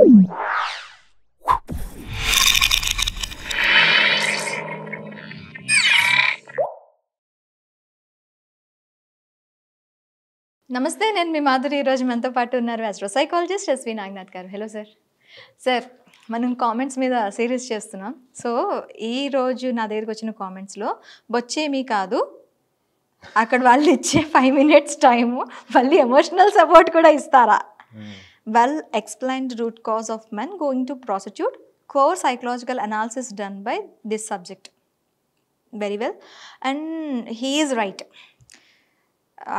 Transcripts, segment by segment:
నమస్తే, నేను మీ మాధురి. ఈరోజు మనతో పాటు ఉన్నారు ఆస్ట్రో సైకాలజిస్ట్ ఎస్వి నాగనాథ్ గారు. Hello sir. సార్, మనం కామెంట్స్ మీద సిరీస్ చేస్తున్నాం. సో ఈరోజు నా దగ్గరికి వచ్చిన కామెంట్స్లో బొచ్చేమీ కాదు, అక్కడ వాళ్ళు ఇచ్చే 5 minutes టైము మళ్ళీ ఎమోషనల్ సపోర్ట్ కూడా ఇస్తారా? Well explained root cause of men going to prosecute, core psychological analysis done by this subject. Very well, and he is right.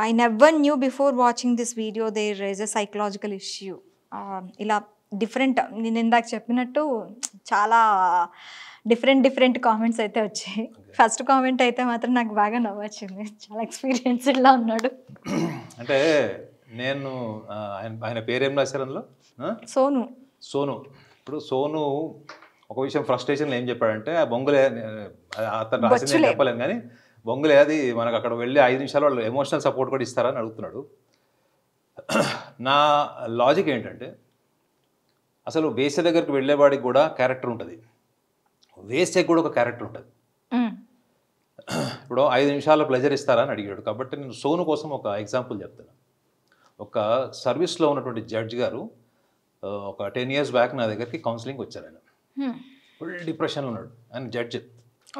I never knew before watching this video there is a psychological issue. ఇలా different, నేను ఇందాక చెప్పినట్టు చాలా different comments అయితే వచ్చాయి. First comment అయితే మాత్రం నాకు బాగా నవ్వొచ్చింది. చాలా ఎక్స్పీరియన్స్డ్లా ఉన్నాడు. అంటే నేను ఆయన పేరేం రాశారు అందులో? సోను. ఇప్పుడు సోను ఒక విషయం ఫ్రస్ట్రేషన్లో ఏం చెప్పాడంటే, ఆ బొంగులే అతను రాసింది చెప్పలేము కానీ బొంగులే అది మనకు అక్కడ వెళ్ళి 5 నిమిషాలు వాళ్ళు ఎమోషనల్ సపోర్ట్ కూడా ఇస్తారని అడుగుతున్నాడు. నా లాజిక్ ఏంటంటే, అసలు వేసే దగ్గరికి వెళ్ళేవాడికి కూడా క్యారెక్టర్ ఉంటుంది, వేసేకి కూడా ఒక క్యారెక్టర్ ఉంటుంది. ఇప్పుడు 5 నిమిషాల ప్లెజర్ ఇస్తారా అని అడిగాడు. కాబట్టి నేను సోను కోసం ఒక ఎగ్జాంపుల్ చెప్తాను. ఒక సర్వీస్లో ఉన్నటువంటి జడ్జ్ గారు ఒక 10 years బ్యాక్ నా దగ్గరికి కౌన్సిలింగ్ వచ్చారు. ఆయన ఫుల్ డిప్రెషన్లో ఉన్నాడు. ఆయన జడ్జ్.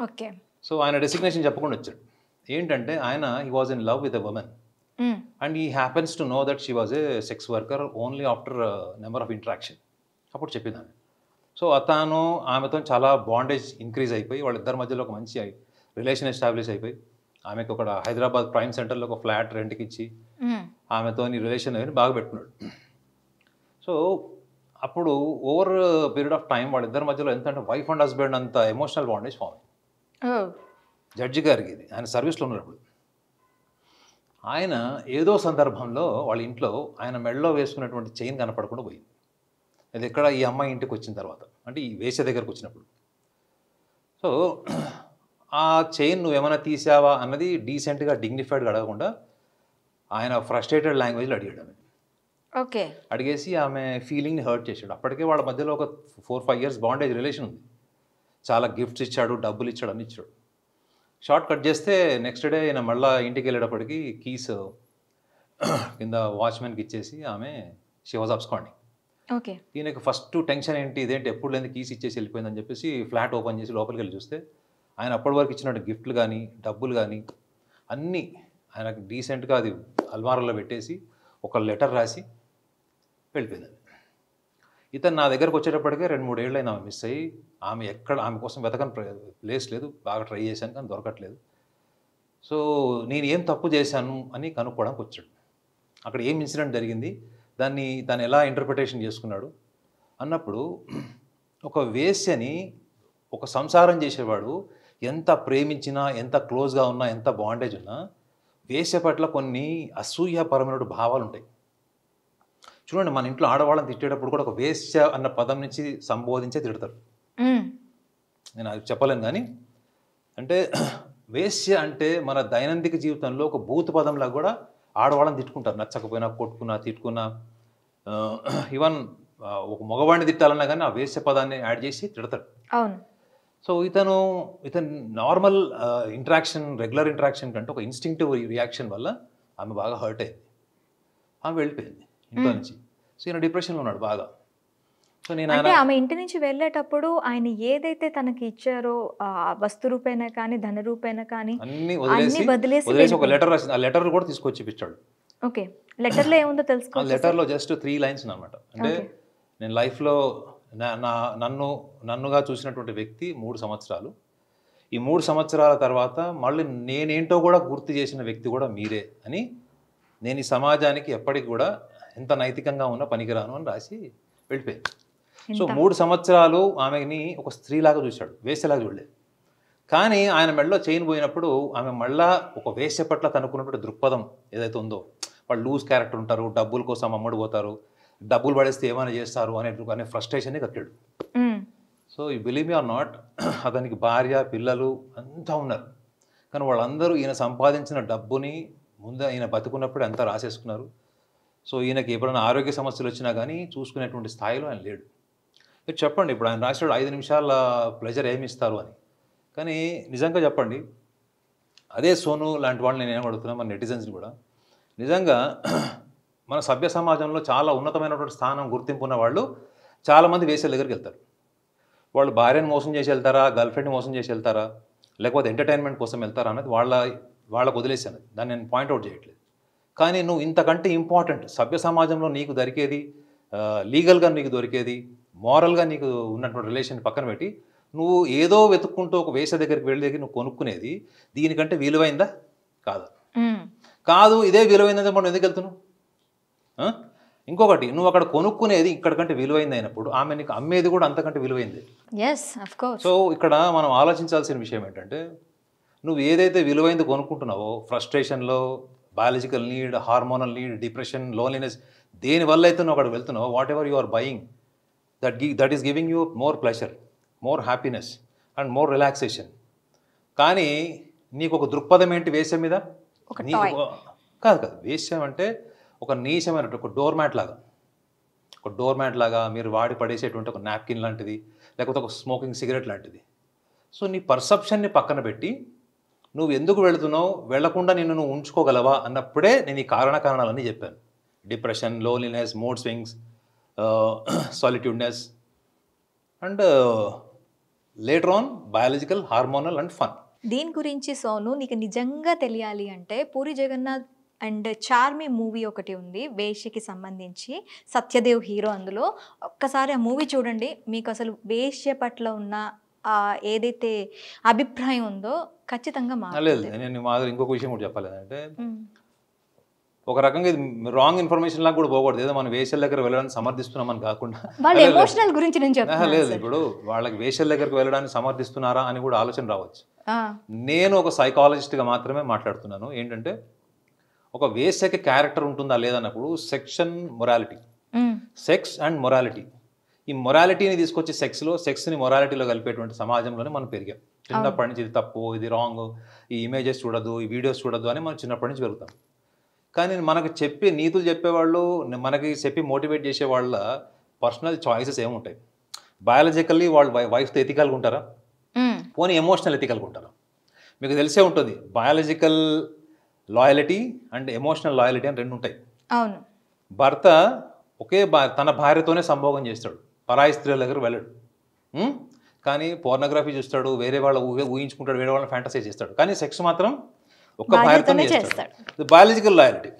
ఓకే. సో ఆయన డెసిగ్నేషన్ చెప్పకుండా వచ్చాడు. ఏంటంటే ఆయన he was in love with a women and he happens to know that she was a sex worker only after number of interaction. అప్పుడు చెప్పింది ఆమె. సో అతను ఆమెతో చాలా బాండేజ్ ఇంక్రీజ్ అయిపోయి వాళ్ళిద్దరి మధ్యలో ఒక మంచి రిలేషన్ ఎస్టాబ్లిష్ అయిపోయి ఆమెకు ఒక హైదరాబాద్ ప్రైమ్ సెంటర్లో ఒక ఫ్లాట్ రెంట్కి ఇచ్చి ఆమెతో రిలేషన్ అవి బాగా పెట్టుకున్నాడు. సో అప్పుడు ఓవర్ పీరియడ్ ఆఫ్ టైం వాళ్ళిద్దరి మధ్యలో ఎంత అంటే వైఫ్ అండ్ హస్బెండ్ అంత ఎమోషనల్ బాండేజ్ ఫామ్ అయింది. జడ్జి గారికి ఇది ఆయన సర్వీస్లో ఉన్నప్పుడు ఆయన ఏదో సందర్భంలో వాళ్ళ ఇంట్లో ఆయన మెడలో వేసుకున్నటువంటి చైన్ కనపడకుండా పోయింది. అది ఎక్కడ ఈ అమ్మాయి ఇంటికి వచ్చిన తర్వాత, అంటే ఈ వేసే దగ్గరకు వచ్చినప్పుడు. సో ఆ చైన్ నువ్వేమైనా తీసావా అన్నది డీసెంట్గా డిగ్నిఫైడ్గా అడగకుండా ఆయన ఫ్రస్ట్రేటెడ్ లాంగ్వేజ్లో అడిగాడు ఆమె. ఓకే. అడిగేసి ఆమె ఫీలింగ్ని హర్ట్ చేశాడు. అప్పటికే వాళ్ళ మధ్యలో ఒక 4-5 years బాండేజ్ రిలేషన్ ఉంది. చాలా గిఫ్ట్స్ ఇచ్చాడు, డబ్బులు ఇచ్చాడు, అన్ని ఇచ్చాడు. షార్ట్ కట్ చేస్తే నెక్స్ట్ డే ఈయన మళ్ళీ ఇంటికి వెళ్ళేటప్పటికి కీస్ కింద వాచ్మెన్కి ఇచ్చేసి ఆమె షీ వాజ్ అబ్స్కాండింగ్. ఓకే. ఈయనకి ఫస్ట్ టెన్షన్ ఏంటి, ఇదేంటి ఎప్పుడు లేదు కీస్ ఇచ్చేసి వెళ్ళిపోయిందని చెప్పేసి ఫ్లాట్ ఓపెన్ చేసి లోపలికి వెళ్ళి చూస్తే ఆయన అప్పటి వరకు ఇచ్చినట్టు గిఫ్ట్లు కానీ డబ్బులు కానీ అన్నీ ఆయనకు డీసెంట్గా అది అల్మారాలో పెట్టేసి ఒక లెటర్ రాసి వెళ్ళిపోయింది. ఇతను నా దగ్గరకు వచ్చేటప్పటికే 2-3 ఏళ్ళు అయినా మిస్ అయ్యి ఆమె ఎక్కడ ఆమె కోసం వెతకని ప్లేస్ లేదు, బాగా ట్రై చేశాను కానీ దొరకట్లేదు. సో నేను ఏం తప్పు చేశాను అని కనుక్కోవడానికి వచ్చాడు. అక్కడ ఏం ఇన్సిడెంట్ జరిగింది, దాన్ని తను ఎలా ఇంటర్ప్రిటేషన్ చేసుకున్నాడు అన్నప్పుడు, ఒక వేశ్యని ఒక సంసారం చేసేవాడు ఎంత ప్రేమించినా, ఎంత క్లోజ్గా ఉన్నా, ఎంత బాండేజ్ ఉన్నా వేశ్య పట్ల కొన్ని అసూయాపరమైన భావాలు ఉంటాయి. చూడండి, మన ఇంట్లో ఆడవాళ్ళని తిట్టేటప్పుడు కూడా ఒక వేశ్య అన్న పదం నుంచి సంబోధించే తిడతారు. నేను అది చెప్పలేను కానీ, అంటే వేశ్య అంటే మన దైనందిక జీవితంలో ఒక భూత పదంలా కూడా ఆడవాళ్ళని తిట్టుకుంటారు. నచ్చకపోయినా, కొట్టుకున్నా, తిట్టుకున్నా, ఈవెన్ ఒక మగవాడిని తిట్టాలన్నా కానీ ఆ వేశ్య పదాన్ని యాడ్ చేసి తిడతాడు. సో ఇతను నార్మల్ ఇంటరాక్షన్, రెగ్యులర్ ఇంటరాక్షన్ కంటే ఒక ఇన్స్టింక్టివ్ రియాక్షన్ వల్ల ఆమె బాగా హర్ట్ అయింది. ఆమె వెళ్ళిపోయింది ఇంట్లో నుంచి. సో ఈయన డిప్రెషన్లో ఉన్నాడు బాగా. సో నేను ఆమె ఇంటి నుంచి వెళ్ళేటప్పుడు ఆయన ఏదైతే తనకి ఇచ్చారో వస్తు రూపేనా కానీ ధన రూపేనా కానీ అన్ని వదిలేసి ఒక లెటర్ రాసింది. ఆ లెటర్ కూడా తీసుకొచ్చి ఇప్పించాడు. ఓకే. లెటర్లో ఏముందో తెలుసుకో. ఆ లెటర్లో జస్ట్ 3 lines అనమాట. అంటే నేను లైఫ్లో నన్నుగా చూసినటువంటి వ్యక్తి 3 సంవత్సరాలు. ఈ 3 సంవత్సరాల తర్వాత మళ్ళీ నేనేంటో కూడా గుర్తు చేసిన వ్యక్తి కూడా మీరే అని, నేను ఈ సమాజానికి ఎప్పటికి కూడా ఎంత నైతికంగా ఉన్నా పనికిరాను అని రాసి వెళ్ళిపోయింది. సో 3 సంవత్సరాలు ఆమెని ఒక స్త్రీలాగా చూశాడు, వేశ్యలాగా చూడలేదు. కానీ ఆయన మెడలో చైన్ పోయినప్పుడు ఆమె మళ్ళా ఒక వేశ్య పట్ల తనుకున్నటువంటి దృక్పథం ఏదైతే ఉందో, వాళ్ళు లూజ్ క్యారెక్టర్ ఉంటారు, డబ్బుల కోసం అమ్ముడు పోతారు, డబ్బులు పడేస్తే ఏమైనా చేస్తారు అనే ఫ్రస్ట్రేషన్ని కట్టాడు. సో ఈ బిలీవ్ మీ ఆర్ నాట్, అతనికి భార్య, పిల్లలు అంతా ఉన్నారు. కానీ వాళ్ళందరూ ఈయన సంపాదించిన డబ్బుని ముందు ఈయన బతుకున్నప్పుడు అంతా రాసేసుకున్నారు. సో ఈయనకి ఎప్పుడైనా ఆరోగ్య సమస్యలు వచ్చినా కానీ చూసుకునేటువంటి స్థాయిలో ఆయన లేడు. మీరు చెప్పండి ఇప్పుడు ఆయన రాశాడు 5 నిమిషాల ప్లెజర్ ఏమి ఇస్తారు అని. కానీ నిజంగా చెప్పండి, అదే సోను లాంటి వాళ్ళని నేను ఏం అడుగుతున్నా మన నెటిజన్స్ని కూడా, నిజంగా మన సభ్య సమాజంలో చాలా ఉన్నతమైనటువంటి స్థానం గుర్తింపు ఉన్న వాళ్ళు చాలామంది వేసే దగ్గరికి వెళ్తారు. వాళ్ళు భార్యను మోసం చేసి వెళ్తారా, గర్ల్ ఫ్రెండ్ని మోసం చేసి వెళ్తారా, లేకపోతే ఎంటర్టైన్మెంట్ కోసం వెళ్తారా అనేది వాళ్ళకు వదిలేసాను. దాన్ని నేను పాయింట్అవుట్ చేయట్లేదు. కానీ నువ్వు ఇంతకంటే ఇంపార్టెంట్ సభ్య సమాజంలో నీకు దొరికేది, లీగల్గా నీకు దొరికేది, మారల్గా నీకు ఉన్నటువంటి రిలేషన్ పక్కన పెట్టి నువ్వు ఏదో వెతుక్కుంటూ ఒక వేసే దగ్గరికి వెళ్ళి నువ్వు కొనుక్కునేది దీనికంటే విలువైందా? కాదు. కాదు, ఇదే విలువైందంటే మనం ఎందుకు వెళ్తున్నావు? ఇంకొకటి, నువ్వు అక్కడ కొనుక్కునేది ఇక్కడికంటే విలువైంది అయినప్పుడు ఆమె నీకు అమ్మేది కూడా అంతకంటే విలువైంది. సో ఇక్కడ మనం ఆలోచించాల్సిన విషయం ఏంటంటే, నువ్వు ఏదైతే విలువైంది కొనుక్కుంటున్నావో ఫ్రస్ట్రేషన్లో, biological need, hormonal need, depression, loneliness, దేనివల్ల అయితే నువ్వు అక్కడ వెళ్తున్నావో whatever you are buying that is giving you more pleasure, more happiness and more relaxation. కానీ నీకు ఒక దృక్పథం ఏంటి వేసే మీద? కాదు, వేస్యం అంటే ఒక నీచమైనటువంటి ఒక డోర్ మ్యాట్ లాగా మీరు వాడి పడేసేటువంటి ఒక నాప్కిన్ లాంటిది, లేకపోతే ఒక స్మోకింగ్ సిగరెట్ లాంటిది. సో నీ పర్సెప్షన్ని పక్కన పెట్టి నువ్వు ఎందుకు వెళుతున్నావు, వెళ్లకుండా నిన్ను నువ్వు ఉంచుకోగలవా అన్నప్పుడే నేను ఈ కారణాలన్నీ చెప్పాను. Depression, loneliness, mood swings, solitudeness and later on biological, hormonal and fun. దీని గురించి సోను నీకు నిజంగా తెలియాలి అంటే పూరి జగన్నాథ్ అండ్ చార్మి మూవీ ఒకటి ఉంది వేశ్యకి సంబంధించి, సత్యదేవ్ హీరో. అందులో ఒక్కసారి ఆ మూవీ చూడండి, మీకు అసలు వేశ్య పట్ల ఉన్న ఏదైతే అభిప్రాయం ఉందో ఖచ్చితంగా మారలేదు. నేను మాదిరి ఇంకొక విషయం కూడా చెప్పలేదంటే, ఒక రకంగా ఇది రాంగ్ ఇన్ఫర్మేషన్ లాగా కూడా పోకూడదు. ఏదో మనం వేశ్యల దగ్గర వెళ్ళడానికి సమర్థిస్తున్నామని కాకుండా, ఎమోషనల్ గురించి నేను చెప్తాను. లేదు, ఇప్పుడు వాళ్ళకి వేశ్యల దగ్గరకు వెళ్ళడానికి సమర్థిస్తున్నారా అని కూడా ఆలోచన రావచ్చు. నేను ఒక సైకాలజిస్ట్గా మాత్రమే మాట్లాడుతున్నాను. ఏంటంటే, ఒక వేశ్యకి క్యారెక్టర్ ఉంటుందా లేదన్నప్పుడు సెక్స్ అండ్ మొరాలిటీ, ఈ మొరాలిటీని తీసుకొచ్చి సెక్స్ని మొరాలిటీలో కలిపేటువంటి సమాజంలోనే మనం పెరిగాం. చిన్నప్పటి నుంచి ఇది తప్పు, ఇది రాంగ్, ఈ ఇమేజెస్ చూడద్దు, ఈ వీడియోస్ చూడద్దు అని మనం చిన్నప్పటి నుంచి పెరుగుతాం. కానీ మనకు చెప్పి నీతులు చెప్పేవాళ్ళు, మనకి చెప్పి మోటివేట్ చేసే వాళ్ళ పర్సనల్ చాయిసెస్ ఏముంటాయి? బయాలజికల్లీ వాళ్ళు వైఫ్తో ఎథికల్గా ఉంటారా, పోనీ ఎమోషనల్ ఎథికల్గా ఉంటారా? మీకు తెలిసే ఉంటుంది, biological loyalty and emotional loyalty అని రెండు ఉంటాయి. అవును. భర్త తన భార్యతోనే సంభోగం చేస్తాడు, పరాయి స్త్రీల దగ్గర వెళ్ళడు. కానీ పోర్నోగ్రఫీ చూస్తాడు, వేరే వాళ్ళ ఊహించుకుంటాడు, వేరే వాళ్ళని ఫ్యాంటసైజ్ చేస్తాడు. కానీ సెక్స్ మాత్రం ఒక్క భార్యతోనే చేస్తాడు. Biological loyalty.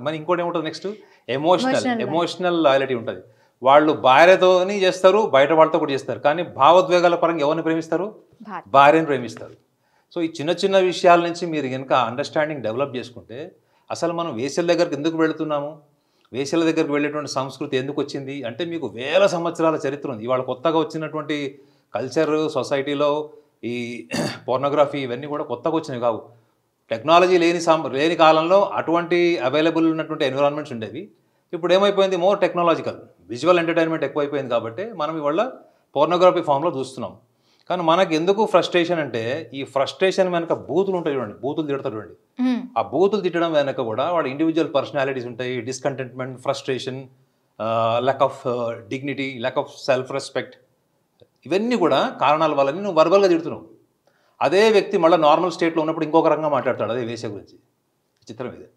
మరి ఇంకోటి ఏముంటుంది నెక్స్ట్? ఎమోషనల్ లాయలిటీ ఉంటుంది. వాళ్ళు భార్యతోని చేస్తారు, బయట వాళ్ళతో కూడా చేస్తారు. కానీ భావోద్వేగాల పరంగా ఎవరిని ప్రేమిస్తారు? భార్యను ప్రేమిస్తారు. సో ఈ చిన్న చిన్న విషయాల నుంచి మీరు కనుక అండర్స్టాండింగ్ డెవలప్ చేసుకుంటే, అసలు మనం వేశ్యల దగ్గరికి ఎందుకు వెళుతున్నాము, వేశ్యల దగ్గరికి వెళ్ళేటువంటి సంస్కృతి ఎందుకు వచ్చింది అంటే, మీకు వేల సంవత్సరాల చరిత్ర ఉంది. ఇవాళ కొత్తగా వచ్చినటువంటి కల్చర్ సొసైటీలో ఈ పోర్నోగ్రఫీ ఇవన్నీ కూడా కొత్తగా వచ్చినవి కావు. టెక్నాలజీ లేని కాలంలో అటువంటి అవైలబుల్ ఉన్నటువంటి ఎన్విరాన్మెంట్స్ ఉండేవి. ఇప్పుడు ఏమైపోయింది, మోర్ టెక్నాలజికల్, విజువల్ ఎంటర్టైన్మెంట్ ఎక్కువైపోయింది కాబట్టి మనం ఇవాళ పోర్నోగ్రఫీ ఫామ్లో చూస్తున్నాం. కానీ మనకు ఎందుకు ఫ్రస్ట్రేషన్ అంటే, ఈ ఫ్రస్ట్రేషన్ వెనక బూతులు ఉంటాయి చూడండి, బూతులు తిడతారు చూడండి. ఆ బూతులు తిట్టడం వెనక కూడా వాళ్ళ ఇండివిజువల్ పర్సనాలిటీస్ ఉంటాయి. Discontentment, frustration, lack of dignity, lack of self respect, ఇవన్నీ కూడా కారణాల వల్ల నువ్వు వర్బల్గా తిడుతున్నావు. అదే వ్యక్తి మళ్ళీ నార్మల్ స్టేట్లో ఉన్నప్పుడు ఇంకొక రకంగా మాట్లాడతాడు అదే వేసే గురించి. చిత్రం ఇదే.